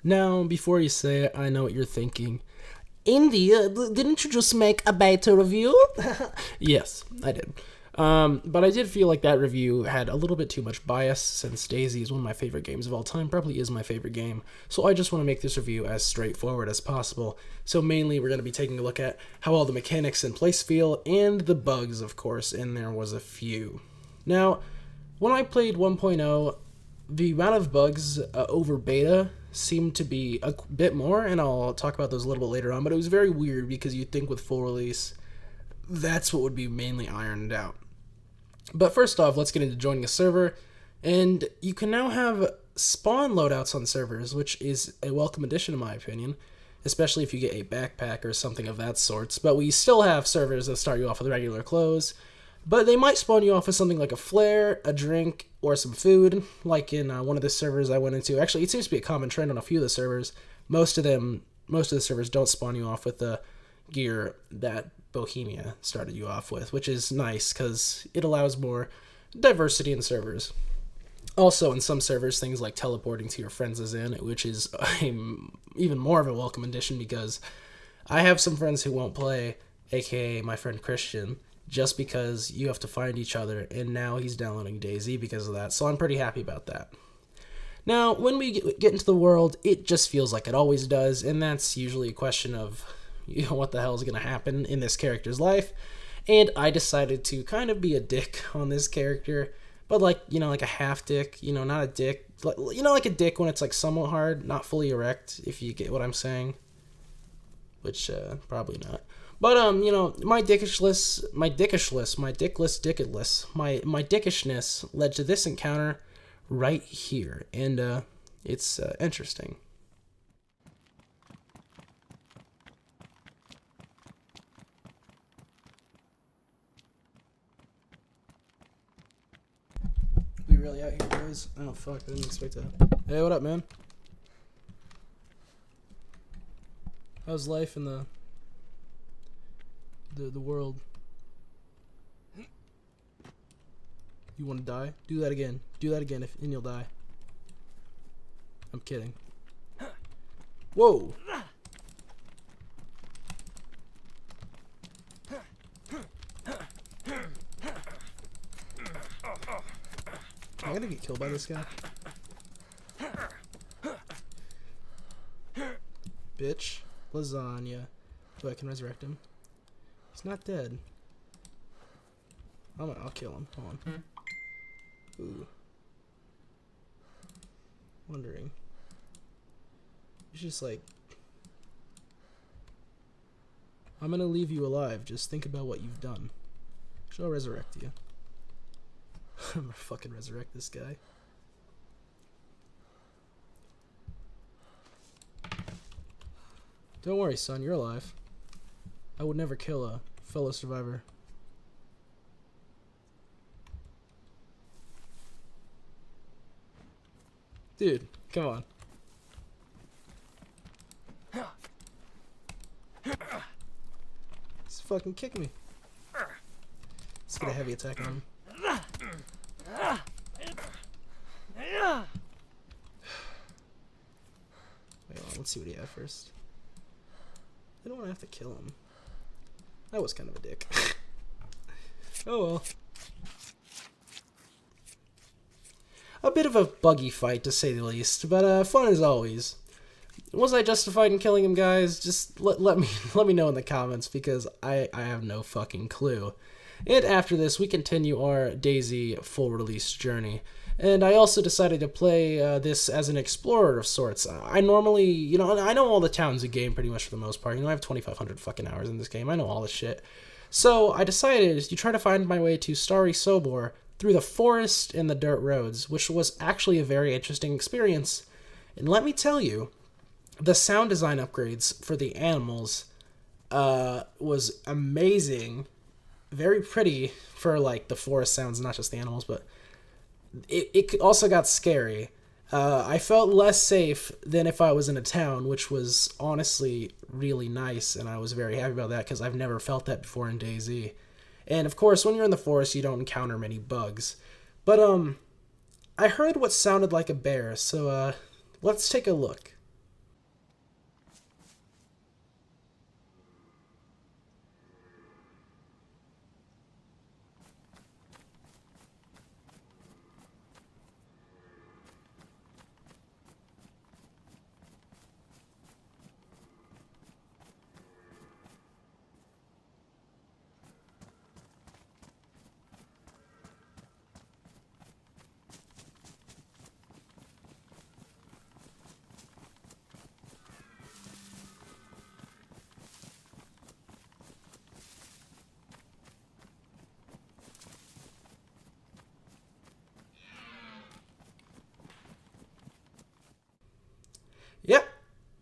Now, before you say it, I know what you're thinking. Indy, didn't you just make a beta review? Yes, I did. But I did feel like that review had a little bit too much bias since DayZ is one of my favorite games of all time, probably is my favorite game. So I just want to make this review as straightforward as possible. So mainly we're going to be taking a look at how all the mechanics in place feel and the bugs, of course, and there was a few. Now, when I played 1.0, the amount of bugs over beta seemed to be a bit more, and I'll talk about those a little bit later on, but it was very weird because you'd think with full release, that's what would be mainly ironed out. But first off, let's get into joining a server, and you can now have spawn loadouts on servers, which is a welcome addition in my opinion, especially if you get a backpack or something of that sort. But we still have servers that start you off with regular clothes, but they might spawn you off with something like a flare, a drink, or some food, like in one of the servers I went into. Actually, it seems to be a common trend on a few of the servers. Most of the servers don't spawn you off with the gear that Bohemia started you off with, which is nice because it allows more diversity in servers. Also, in some servers, things like teleporting to your friends is in, which is even more of a welcome addition because I have some friends who won't play, aka my friend Christian, just because you have to find each other, and now he's downloading DayZ because of that, so I'm pretty happy about that. Now, when we get into the world, it just feels like it always does, and that's usually a question of, what the hell is going to happen in this character's life, and I decided to kind of be a dick on this character, but like a half dick, not a dick, like a dick when it's like somewhat hard, not fully erect, if you get what I'm saying, which probably not. But my dickishness, my dickishness led to this encounter right here, and it's interesting. We really out here, boys? Oh fuck, I didn't expect that. Hey, what up, man? How's life in the world? You want to die? Do that again. Do that again, and you'll die. I'm kidding. Whoa! Am I gonna get killed by this guy? Bitch. Lasagna. Oh, I can resurrect him. He's not dead. I'll kill him. Hold on. Ooh. Wondering. He's just like... I'm gonna leave you alive. Just think about what you've done. Should I resurrect you? I'm gonna fucking resurrect this guy. Don't worry, son. You're alive. I would never kill a fellow survivor. Dude, come on. Just fucking kick me. Let's get a heavy attack on him. Wait, let's see what he had first. I don't want to have to kill him. That was kind of a dick. Oh well. A bit of a buggy fight, to say the least, but fun as always. Was I justified in killing him, guys? Just let me know in the comments, because I have no fucking clue. And after this, we continue our DayZ full release journey. And I also decided to play this as an explorer of sorts. I normally, I know all the towns in the game pretty much for the most part. I have 2,500 fucking hours in this game. I know all this shit. So I decided to try to find my way to Starry Sobor through the forest and the dirt roads, which was actually a very interesting experience. And let me tell you, the sound design upgrades for the animals was amazing. Very pretty for like the forest sounds, not just the animals, but it also got scary. I felt less safe than if I was in a town, which was honestly really nice, and I was very happy about that because I've never felt that before in DayZ. And of course, when you're in the forest, you don't encounter many bugs. But I heard what sounded like a bear, so let's take a look.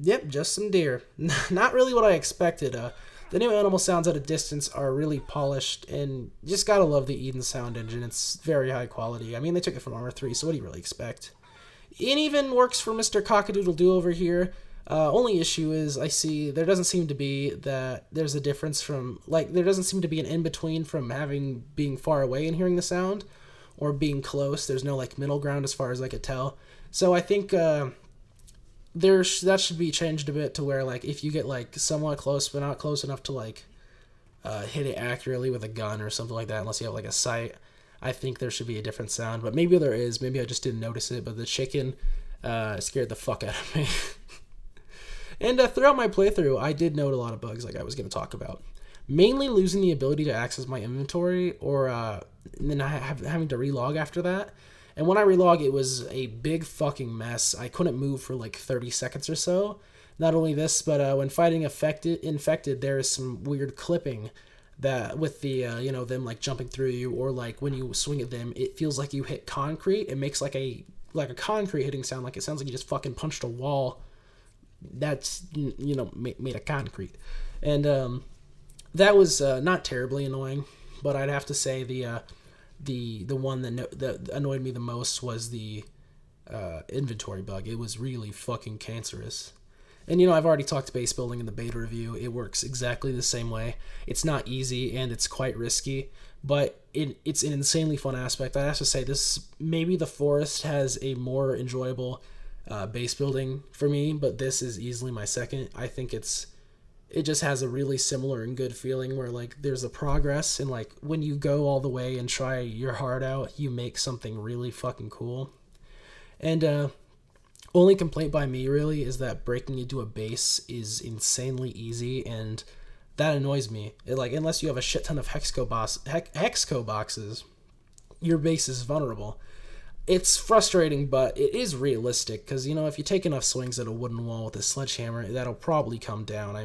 Yep, just some deer. Not really what I expected. The new animal sounds at a distance are really polished, and you just gotta love the Eden sound engine. It's very high quality. I mean, they took it from Armor 3, so what do you really expect? It even works for Mr. Cockadoodle-Doo over here. Only issue is I see there doesn't seem to be that there's a difference from, like, there doesn't seem to be an in-between from being far away and hearing the sound or being close. There's no, like, middle ground as far as I could tell. So I think that should be changed a bit to where, like, if you get, like, somewhat close but not close enough to, like, hit it accurately with a gun or something like that, unless you have, like, a sight, I think there should be a different sound. But maybe there is. Maybe I just didn't notice it. But the chicken scared the fuck out of me. And throughout my playthrough, I did note a lot of bugs like I was going to talk about. Mainly losing the ability to access my inventory, or then having to relog after that. And when I relog, it was a big fucking mess. I couldn't move for like 30 seconds or so. Not only this, but when fighting infected, there is some weird clipping that with the, them like jumping through you, or like when you swing at them, it feels like you hit concrete. It makes like a concrete hitting sound. Like it sounds like you just fucking punched a wall that's, made of concrete. And that was not terribly annoying, but I'd have to say the one that annoyed me the most was the inventory bug. It was really fucking cancerous. And I've already talked base building in the beta review. It works exactly the same way. It's not easy and it's quite risky, but it's an insanely fun aspect. I have to say maybe the forest has a more enjoyable base building for me, but this is easily my second. I think it just has a really similar and good feeling where like there's a progress, and like when you go all the way and try your heart out, you make something really fucking cool. And only complaint by me really is that breaking into a base is insanely easy, and that annoys me. Unless you have a shit ton of hexco boxes, your base is vulnerable. It's frustrating, but it is realistic, because, if you take enough swings at a wooden wall with a sledgehammer, that'll probably come down,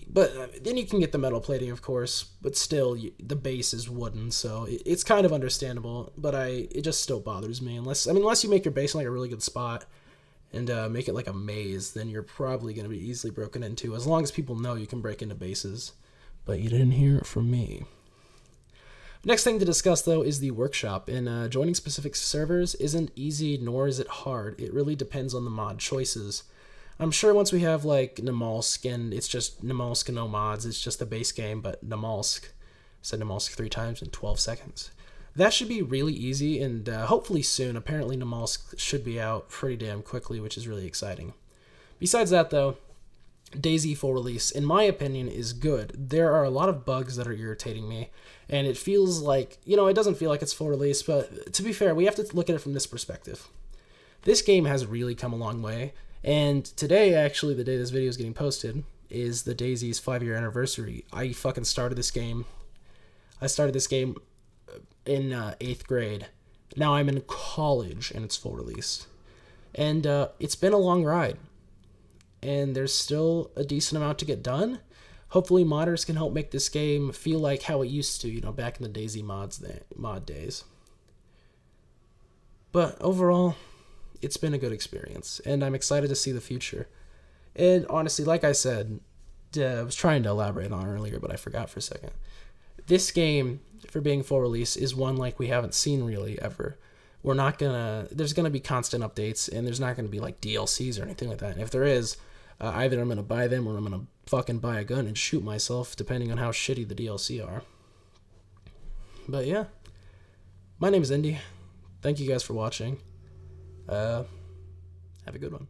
But then you can get the metal plating, of course, but still, the base is wooden, so it's kind of understandable, but it just still bothers me. Unless you make your base in, like, a really good spot and make it like a maze, then you're probably going to be easily broken into, as long as people know you can break into bases. But you didn't hear it from me. Next thing to discuss, though, is the workshop, and joining specific servers isn't easy, nor is it hard. It really depends on the mod choices. I'm sure once we have, like, Namalsk, and it's just Namalsk and no mods, it's just the base game, but Namalsk. I said Namalsk 3 times in 12 seconds. That should be really easy, and hopefully soon. Apparently Namalsk should be out pretty damn quickly, which is really exciting. Besides that, though, DayZ full release, in my opinion, is good. There are a lot of bugs that are irritating me, and it feels like, it doesn't feel like it's full release, but to be fair, we have to look at it from this perspective. This game has really come a long way, and today, actually, the day this video is getting posted, is the DayZ's 5-year anniversary. I fucking started this game. I started this game in 8th grade. Now I'm in college, and it's full release. And it's been a long ride. And there's still a decent amount to get done. Hopefully modders can help make this game feel like how it used to, back in the DayZ mod days. But overall, it's been a good experience, and I'm excited to see the future. And honestly, like I said, I was trying to elaborate on earlier, but I forgot for a second. This game, for being full release, is one like we haven't seen really ever. There's gonna be constant updates, and there's not gonna be like DLCs or anything like that. And if there is, either I'm gonna buy them or I'm gonna fucking buy a gun and shoot myself, depending on how shitty the DLC are. But yeah, my name is Indy. Thank you guys for watching. Have a good one.